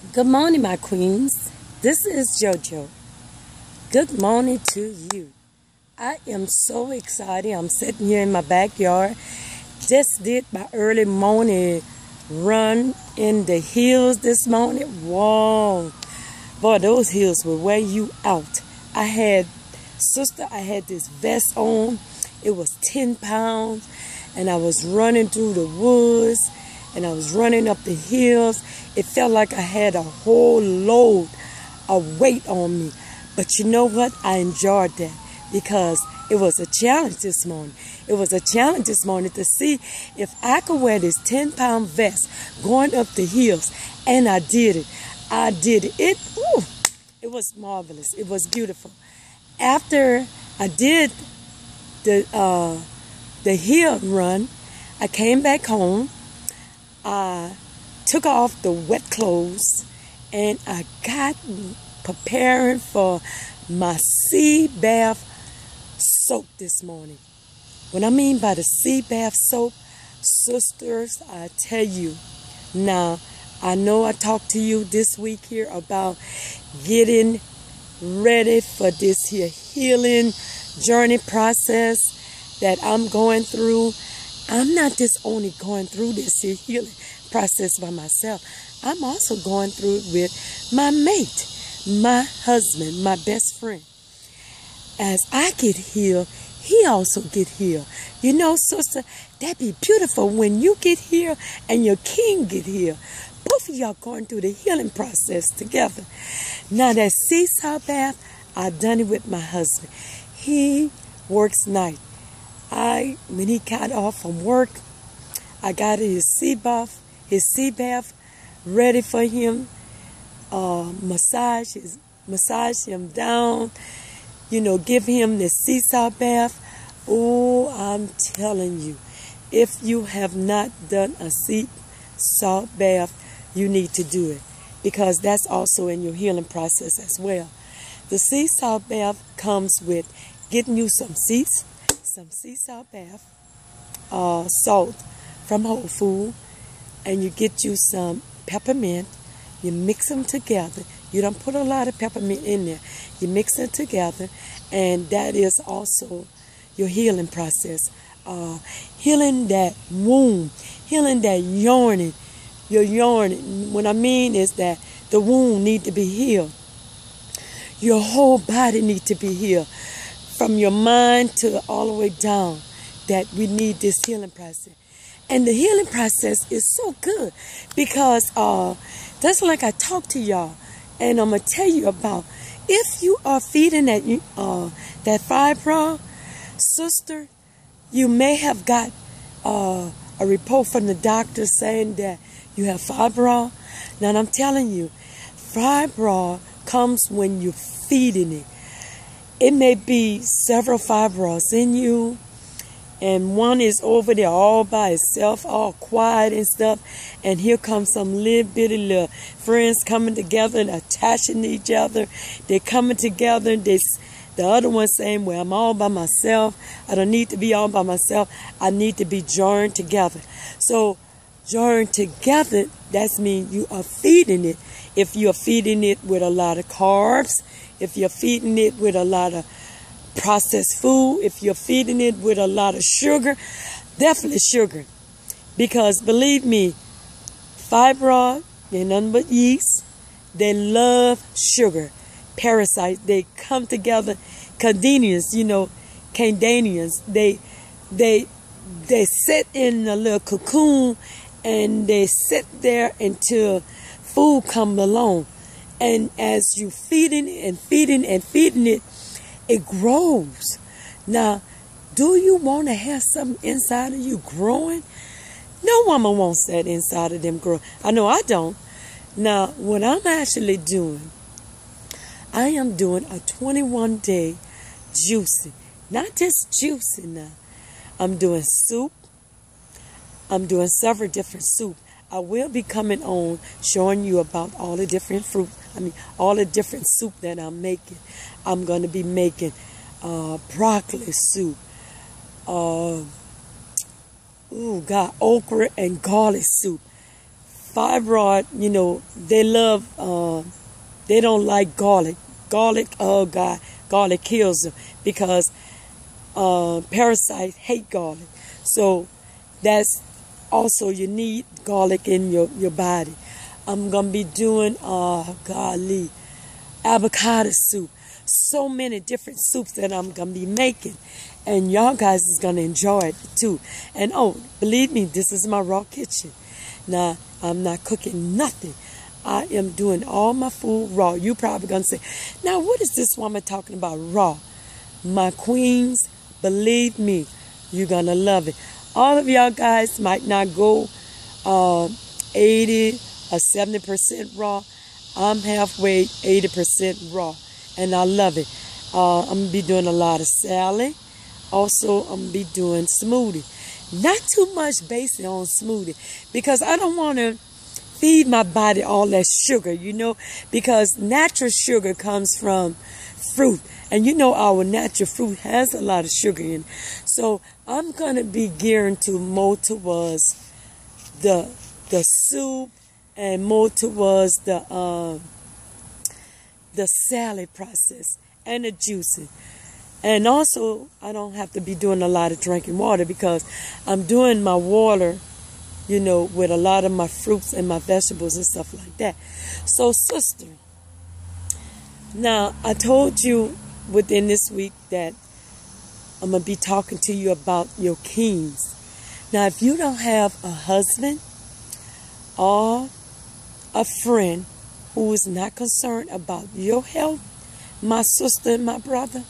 Good morning, my queens. This is JoJo. Good morning to you. I am so excited. I'm sitting here in my backyard. Just did my early morning run in the hills this morning. Whoa. Boy, those hills will wear you out. I had this vest on. It was 10 pounds. And I was running through the woods. And I was running up the hills. It felt like I had a whole load of weight on me. But you know what? I enjoyed that because it was a challenge this morning. It was a challenge this morning to see if I could wear this 10-pound vest going up the hills. And I did it. I did it. It was marvelous. It was beautiful. After I did the hill run, I came back home. I took off the wet clothes and I got preparing for my sea bath soap this morning. What I mean by the sea bath soap, sisters, I tell you, now I know I talked to you this week here about getting ready for this here healing journey process that I'm going through. I'm not just only going through this here healing process by myself. I'm also going through it with my mate, my husband, my best friend. As I get healed, he also get healed. You know, sister, that'd be beautiful when you get healed and your king get healed. Both of y'all going through the healing process together. Now that seesaw bath, I done it with my husband. He works night. When he got off from work, I got his sea bath ready for him. Massage him down. You know, give him the seesaw bath. Oh, I'm telling you, if you have not done a seesaw bath, you need to do it because that's also in your healing process as well. The seesaw bath comes with getting you some seesaw bath salt from Whole Foods, and you get you some peppermint. You mix them together. You don't put a lot of peppermint in there. You mix it together, and that is also your healing process. Healing that wound, healing that yawning. Your yawning, what I mean is that the wound need to be healed. Your whole body need to be healed. From your mind to all the way down, that we need this healing process. And the healing process is so good because that's like I talk to y'all, and I'm going to tell you about if you are feeding that fibroid, sister, you may have got a report from the doctor saying that you have fibroid. Now, I'm telling you, fibroid comes when you're feeding it. It may be several fibroids in you, and one is over there all by itself, all quiet and stuff, and here comes some little bitty little friends coming together and attaching to each other. They're coming together, the other one saying, well, I'm all by myself. I don't need to be all by myself. I need to be joined together. So joined together, that means you are feeding it. If you're feeding it with a lot of carbs, if you're feeding it with a lot of processed food, if you're feeding it with a lot of sugar, definitely sugar. Because believe me, fibroid, they're nothing but yeast. They love sugar. Parasites, they come together. Candanians, they sit in a little cocoon and they sit there until food comes along. And as you feeding it and feeding and feeding it, it grows. Now, do you want to have something inside of you growing? No woman wants that inside of them grow. I know I don't. Now, what I'm actually doing, I am doing a 21-day juicing. Not just juicing now. I'm doing soup. I'm doing several different soup. I will be coming on showing you about all the different all the different soup that I'm making. I'm going to be making broccoli soup, okra and garlic soup, fibroid, they love, they don't like garlic. Garlic, oh God, garlic kills them because parasites hate garlic. So that's also, you need garlic in your body. I'm going to be doing, golly, avocado soup. So many different soups that I'm going to be making. And y'all guys is going to enjoy it too. And oh, believe me, this is my raw kitchen. Now, I'm not cooking nothing. I am doing all my food raw. You probably going to say, now what is this woman talking about raw? My queens, believe me, you're going to love it. All of y'all guys might not go 80 or 70% raw. I'm halfway 80% raw. And I love it. I'm going to be doing a lot of salad. Also, I'm going to be doing smoothie. Not too much based on smoothie. Because I don't want to feed my body all that sugar, because natural sugar comes from fruit. And our natural fruit has a lot of sugar in it. So I'm going to be gearing to more towards the soup and more towards the salad process and the juicing. And also, I don't have to be doing a lot of drinking water because I'm doing my water, with a lot of my fruits and my vegetables and stuff like that. So, sister, now I told you within this week that I'm going to be talking to you about your kings. Now, if you don't have a husband or a friend who is not concerned about your health, my sister and my brother,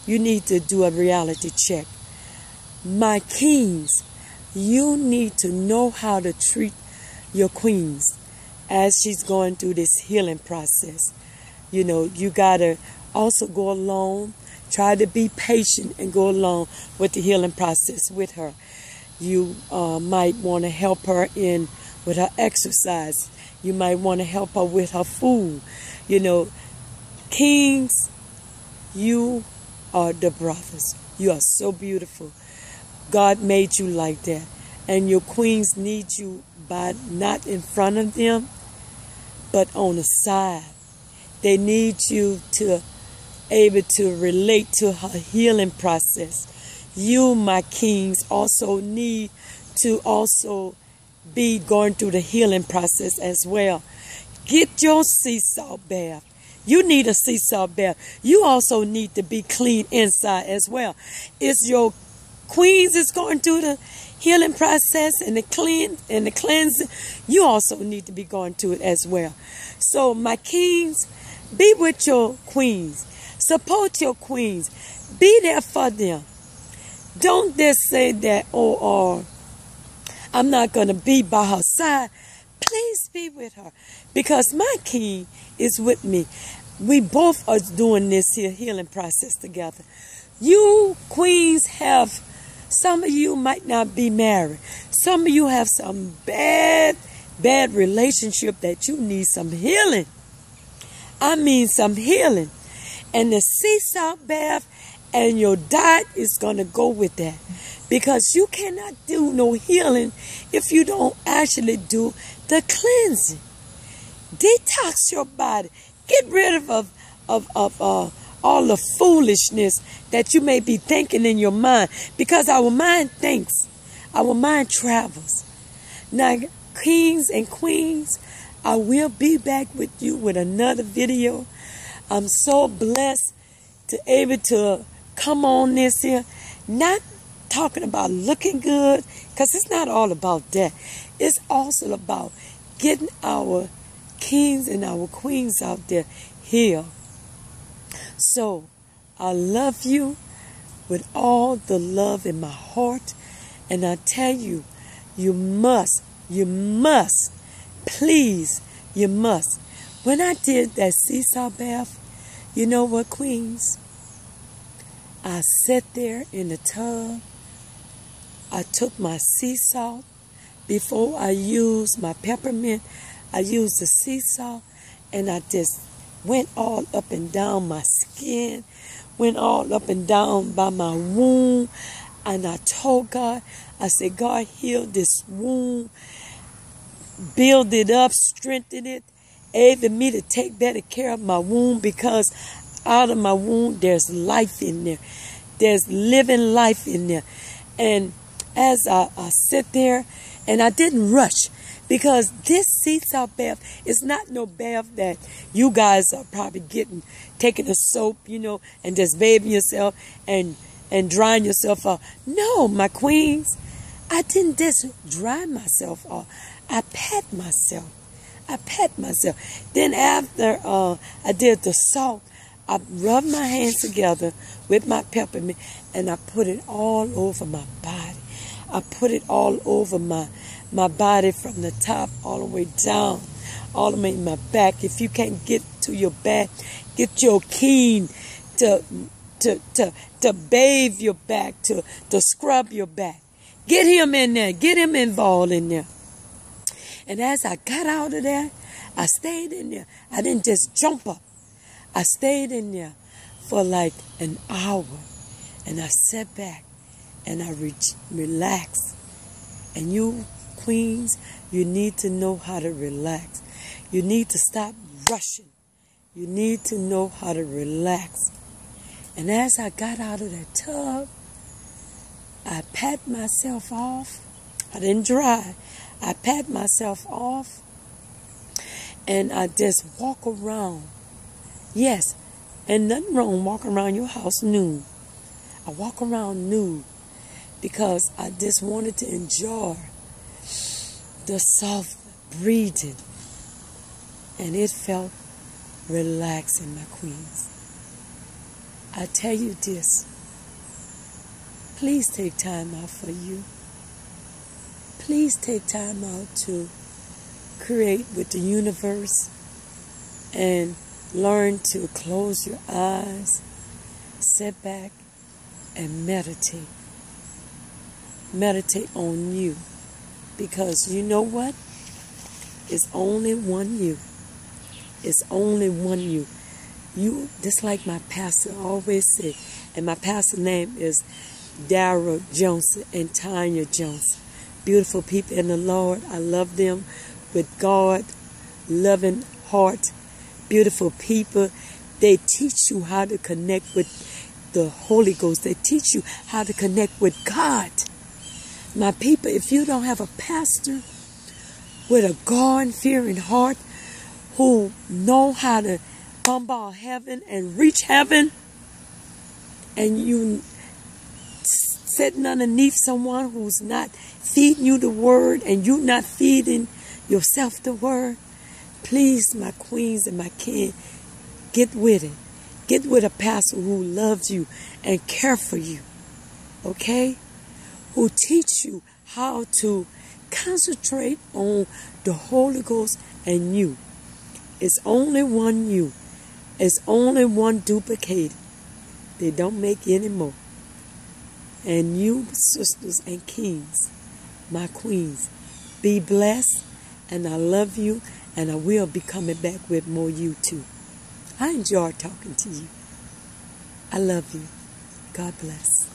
you need to do a reality check. My kings, you need to know how to treat your queens as she's going through this healing process. You got to also go along, try to be patient and go along with the healing process with her. You might want to help her with her exercise. You might want to help her with her food. Kings, you are the brothers. You are so beautiful. God made you like that. And your queens need you not in front of them, but on the side. They need you to able to relate to her healing process. You, my kings, also need to also be going through the healing process as well. Get your sea salt bath. You need a sea salt bath. You also need to be clean inside as well. It's your queens is going through the healing process and the cleansing. You also need to be going through it as well. So my kings, be with your queens. Support your queens. Be there for them. Don't just say that, I'm not going to be by her side. Please be with her. Because my king is with me. We both are doing this here healing process together. You queens have, some of you might not be married. Some of you have some bad relationship that you need some healing. I mean some healing. And the sea salt bath and your diet is going to go with that. Because you cannot do no healing if you don't actually do the cleansing. Detox your body. Get rid of all the foolishness that you may be thinking in your mind. Because our mind thinks. Our mind travels. Now, kings and queens, I will be back with you with another video. I'm so blessed to able to come on this here. Not talking about looking good, because it's not all about that. It's also about getting our kings and our queens out there healed. So, I love you with all the love in my heart. And I tell you, you must, please, you must. When I did that sea salt bath, you know what, queens? I sat there in the tub. I took my sea salt. Before I used my peppermint, I used the sea salt. And I just went all up and down my skin. Went all up and down by my wound. And I told God, I said, God, heal this wound. build it up, strengthen it, able me to take better care of my womb, because out of my womb there's life in there. There's living life in there. And as I sit there, and I didn't rush, because this sea salt bath is not no bath that you guys are probably taking a soap, and just bathing yourself and drying yourself off. No, my queens, I didn't just dry myself off. I pat myself. Then after I did the salt, I rubbed my hands together with my peppermint, and I put it all over my body. I put it all over my body, from the top all the way down, all the way in my back. If you can't get to your back, get your king to bathe your back, to scrub your back. Get him in there. Get him involved in there. And as I got out of there, I stayed in there. I didn't just jump up. I stayed in there for like an hour. And I sat back and I relaxed. And you queens, you need to know how to relax. You need to stop rushing. You need to know how to relax. And as I got out of that tub, I pat myself off. I didn't dry. I pat myself off. And I just walk around. Yes, and nothing wrong walking around your house nude. I walk around nude because I just wanted to enjoy the soft breathing. And it felt relaxing, my queens. I tell you this, please take time out for you. Please take time out to create with the universe and learn to close your eyes, sit back, and meditate. Meditate on you. Because you know what? It's only one you. It's only one you. You, just like my pastor always said, and my pastor's name is Dara Johnson and Tanya Johnson. Beautiful people in the Lord. I love them with God, loving heart. Beautiful people. They teach you how to connect with the Holy Ghost. They teach you how to connect with God. My people, if you don't have a pastor with a God-fearing heart who know how to bombard heaven and reach heaven, and you sitting underneath someone who's not feeding you the word, and you not feeding yourself the word, please, my queens and my king, get with it. Get with a pastor who loves you and care for you, okay? Who teach you how to concentrate on the Holy Ghost and you. It's only one you. It's only one duplicated. They don't make any more. And you, sisters and kings, my queens, be blessed, and I love you, and I will be coming back with more you too. I enjoy talking to you. I love you. God bless.